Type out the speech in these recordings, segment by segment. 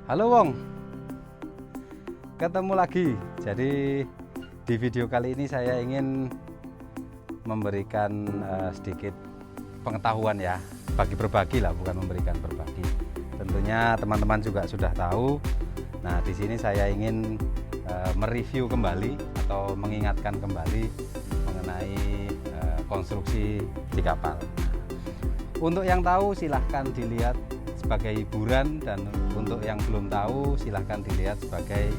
Halo Wong, ketemu lagi. Jadi di video kali ini saya ingin memberikan sedikit pengetahuan ya, berbagi lah, bukan memberikan, berbagi. Tentunya teman-teman juga sudah tahu. Nah, di sini saya ingin mereview kembali atau mengingatkan kembali mengenai konstruksi di kapal. Untuk yang tahu silahkan dilihat sebagai hiburan, dan untuk yang belum tahu silahkan dilihat sebagai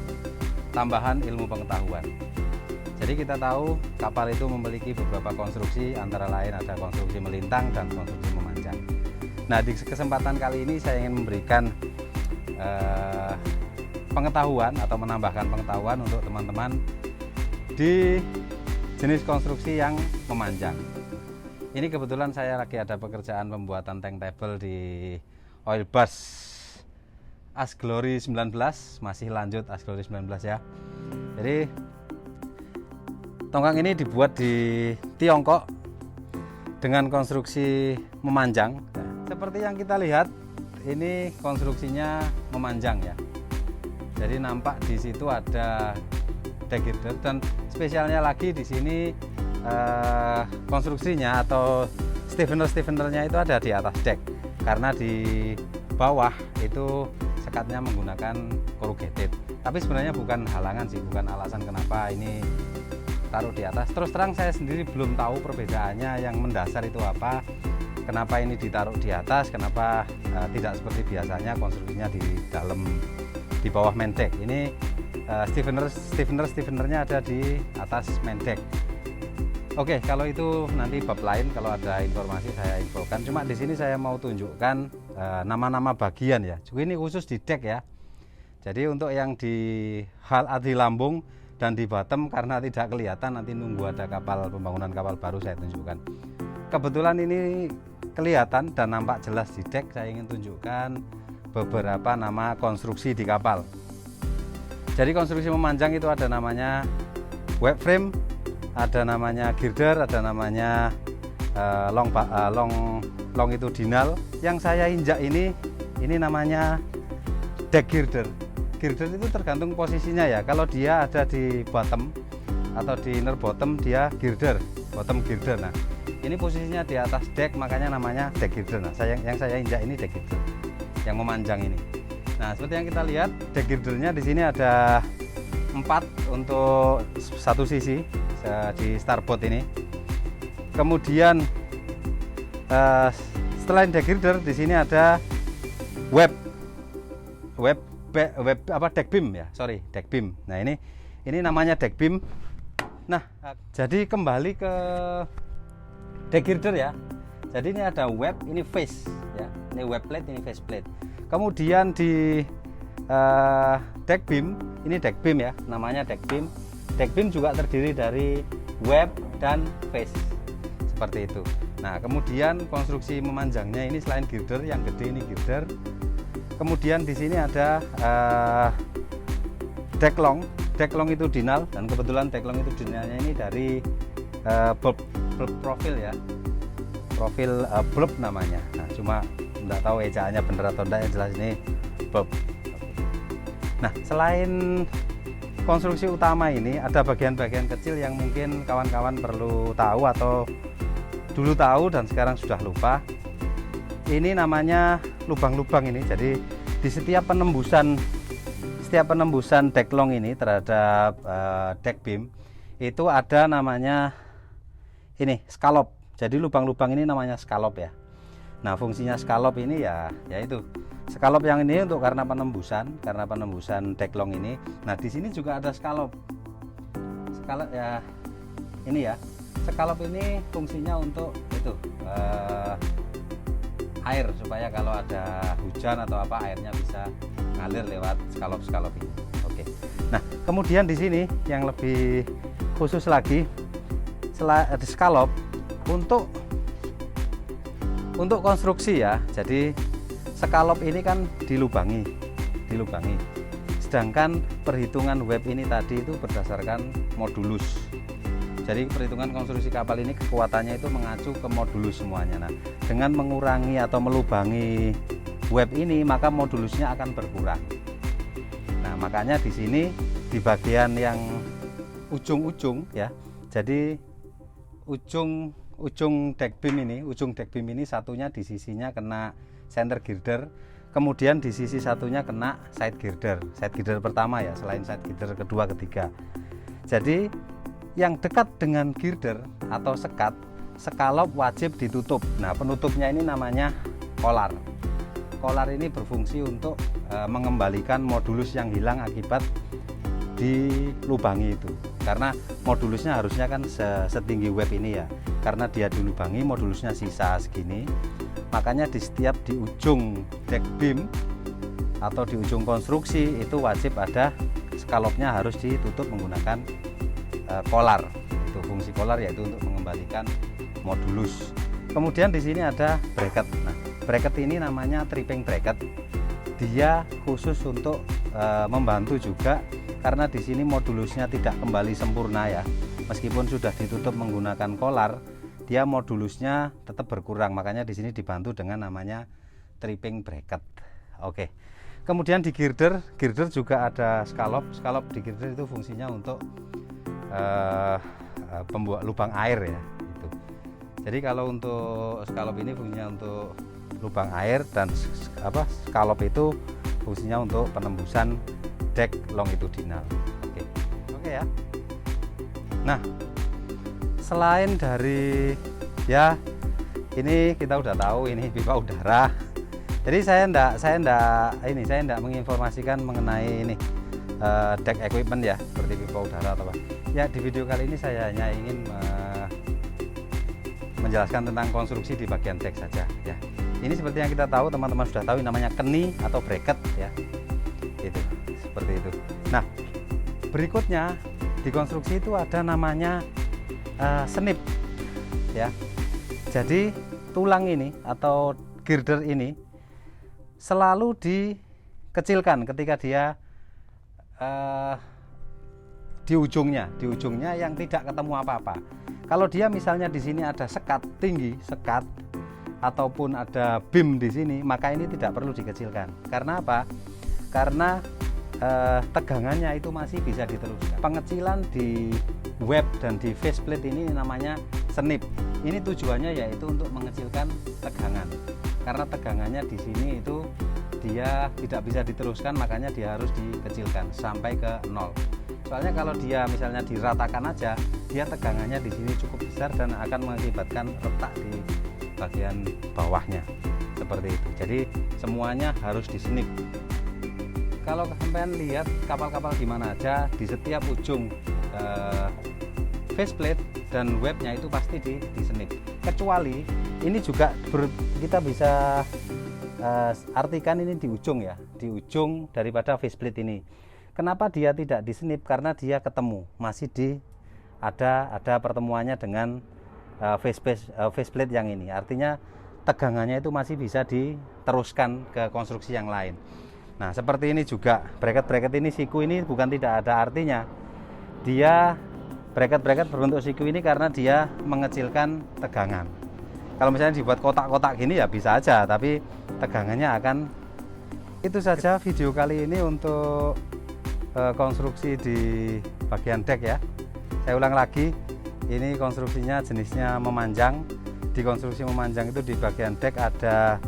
tambahan ilmu pengetahuan. Jadi kita tahu kapal itu memiliki beberapa konstruksi, antara lain ada konstruksi melintang dan konstruksi memanjang. Nah, di kesempatan kali ini saya ingin memberikan pengetahuan atau menambahkan pengetahuan untuk teman-teman di jenis konstruksi yang memanjang. Ini kebetulan saya lagi ada pekerjaan pembuatan tank table di Oil Bus Asglory 19, masih lanjut Asglory 19 ya. Jadi tongkang ini dibuat di Tiongkok dengan konstruksi memanjang. Seperti yang kita lihat, ini konstruksinya memanjang ya. Jadi nampak di situ ada deck girder, dan spesialnya lagi di sini konstruksinya atau stiffener-stiffenernya itu ada di atas deck. Karena di bawah itu sekatnya menggunakan corrugated, tapi sebenarnya bukan halangan sih, bukan alasan kenapa ini taruh di atas. Terus terang saya sendiri belum tahu perbedaannya yang mendasar itu apa, kenapa ini ditaruh di atas, kenapa tidak seperti biasanya konstruksinya di dalam, di bawah main deck. Ini stiffenernya ada di atas main deck. Oke, kalau itu nanti bab lain, kalau ada informasi saya infokan. Cuma di sini saya mau tunjukkan nama-nama bagian ya. Ini khusus di deck ya. Jadi untuk yang di lambung dan di bottom karena tidak kelihatan, nanti nunggu ada kapal, pembangunan kapal baru saya tunjukkan. Kebetulan ini kelihatan dan nampak jelas di deck. Saya ingin tunjukkan beberapa nama konstruksi di kapal. Jadi konstruksi memanjang itu ada namanya web frame, ada namanya girder, ada namanya long itu dinal. Yang saya injak ini namanya deck girder. Girder itu tergantung posisinya ya. Kalau dia ada di bottom atau di inner bottom, dia girder, bottom girder. Nah, ini posisinya di atas deck, makanya namanya deck girder. Nah, yang saya injak ini deck girder, yang memanjang ini. Nah, seperti yang kita lihat, deck girdernya di sini ada 4 untuk satu sisi di starboard ini. Kemudian selain deck girder di sini ada deck beam ya, deck beam. Nah, ini namanya deck beam. Nah, jadi kembali ke deck girder ya. Jadi ini ada web, ini face ya. Ini web plate, ini face plate. Kemudian di deck beam, ini deck beam ya, namanya deck beam. Deck beam juga terdiri dari web dan face, seperti itu. Nah, kemudian konstruksi memanjangnya ini selain girder, yang gede ini girder. Kemudian di sini ada deck long. Deck long itu dinal, dan kebetulan deck long itu dinalnya ini dari bulb profil ya, profil bulb namanya. Nah, cuma nggak tahu ejaannya bener atau enggak, yang jelas ini bulb. Nah, selain konstruksi utama ini ada bagian-bagian kecil yang mungkin kawan-kawan perlu tahu atau dulu tahu dan sekarang sudah lupa. Ini namanya lubang-lubang ini. Jadi di setiap penembusan deck long ini terhadap deck beam itu ada namanya ini scallop. Jadi lubang-lubang ini namanya scallop ya. Nah, fungsinya scallop ini ya itu scallop yang ini untuk karena penembusan deck long ini. Nah, di sini juga ada scallop ya, ini ya. Scallop ini fungsinya untuk itu air, supaya kalau ada hujan atau apa, airnya bisa ngalir lewat scallop ini. Oke. Nah, kemudian di sini yang lebih khusus lagi, di scallop untuk konstruksi ya. Jadi scallop ini kan dilubangi. Sedangkan perhitungan web ini tadi itu berdasarkan modulus. Jadi perhitungan konstruksi kapal ini kekuatannya itu mengacu ke modulus semuanya. Nah, dengan mengurangi atau melubangi web ini, maka modulusnya akan berkurang. makanya di sini di bagian yang ujung-ujung ya, jadi ujung deck beam ini satunya di sisinya kena center girder, kemudian di sisi satunya kena side girder pertama ya, selain side girder kedua ketiga. Jadi yang dekat dengan girder atau sekat, skalop wajib ditutup. Nah, penutupnya ini namanya kolar. Kolar ini berfungsi untuk mengembalikan modulus yang hilang akibat dilubangi itu. Karena modulusnya harusnya kan setinggi web ini ya. Karena dia dilubangi, modulusnya sisa segini. Makanya di setiap di ujung deck beam atau di ujung konstruksi itu wajib ada skalopnya, harus ditutup menggunakan kolar. Itu fungsi kolar, yaitu untuk mengembalikan modulus. Kemudian di sini ada bracket. Nah, bracket ini namanya tripping bracket. Dia khusus untuk membantu juga karena di sini modulusnya tidak kembali sempurna ya. Meskipun sudah ditutup menggunakan kolar, dia modulusnya tetap berkurang. Makanya di sini dibantu dengan namanya tripping bracket. Oke. Kemudian di girder juga ada scallop. Scallop di girder itu fungsinya untuk pembuat lubang air ya. Itu. Jadi kalau untuk scallop ini fungsinya untuk lubang air, dan scallop itu fungsinya untuk penembusan deck longitudinal. Oke ya. Nah, selain dari ya ini kita udah tahu ini pipa udara. Jadi saya enggak menginformasikan mengenai ini deck equipment ya, seperti pipa udara atau apa. Ya, di video kali ini saya hanya ingin menjelaskan tentang konstruksi di bagian deck saja ya. Ini seperti yang kita tahu, teman-teman sudah tahu, namanya keni atau bracket ya. Itu seperti itu. Nah, berikutnya di konstruksi itu ada namanya snip ya. Jadi tulang ini atau girder ini selalu dikecilkan ketika dia di ujungnya yang tidak ketemu apa-apa. Kalau dia misalnya di sini ada sekat tinggi, ataupun ada beam di sini, maka ini tidak perlu dikecilkan. Karena apa? Karena tegangannya itu masih bisa diteruskan. Pengecilan di web dan di faceplate ini namanya snip. Ini tujuannya yaitu untuk mengecilkan tegangan. Karena tegangannya di sini itu dia tidak bisa diteruskan, makanya dia harus dikecilkan sampai ke 0. Soalnya kalau dia misalnya diratakan aja, dia tegangannya di sini cukup besar dan akan mengakibatkan retak di bagian bawahnya seperti itu. Jadi semuanya harus disnip. Kalau kalian lihat kapal-kapal di mana aja, di setiap ujung faceplate dan webnya itu pasti disnip. Kecuali ini juga kita bisa artikan ini di ujung ya, di ujung daripada faceplate ini. Kenapa dia tidak disnip? Karena dia ketemu, masih ada pertemuannya dengan faceplate yang ini. Artinya tegangannya itu masih bisa diteruskan ke konstruksi yang lain. Nah, seperti ini juga bracket ini, siku ini bukan tidak ada artinya. Dia bracket berbentuk siku ini karena dia mengecilkan tegangan. Kalau misalnya dibuat kotak-kotak gini ya bisa aja, tapi tegangannya akan. Itu saja video kali ini untuk konstruksi di bagian deck ya. Saya ulang lagi, ini konstruksinya jenisnya memanjang. Di konstruksi memanjang itu di bagian deck ada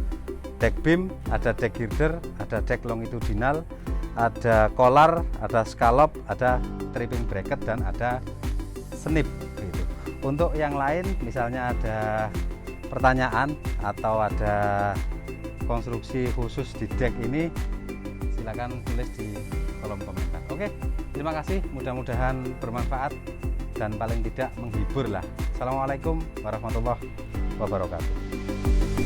deck beam, ada deck girder, ada deck longitudinal, ada collar, ada scallop, ada tripping bracket, dan ada snip gitu. Untuk yang lain misalnya ada pertanyaan atau ada konstruksi khusus di deck ini, silakan tulis di kolom komentar. Oke, terima kasih, mudah-mudahan bermanfaat dan paling tidak menghibur lah. Assalamualaikum warahmatullahi wabarakatuh.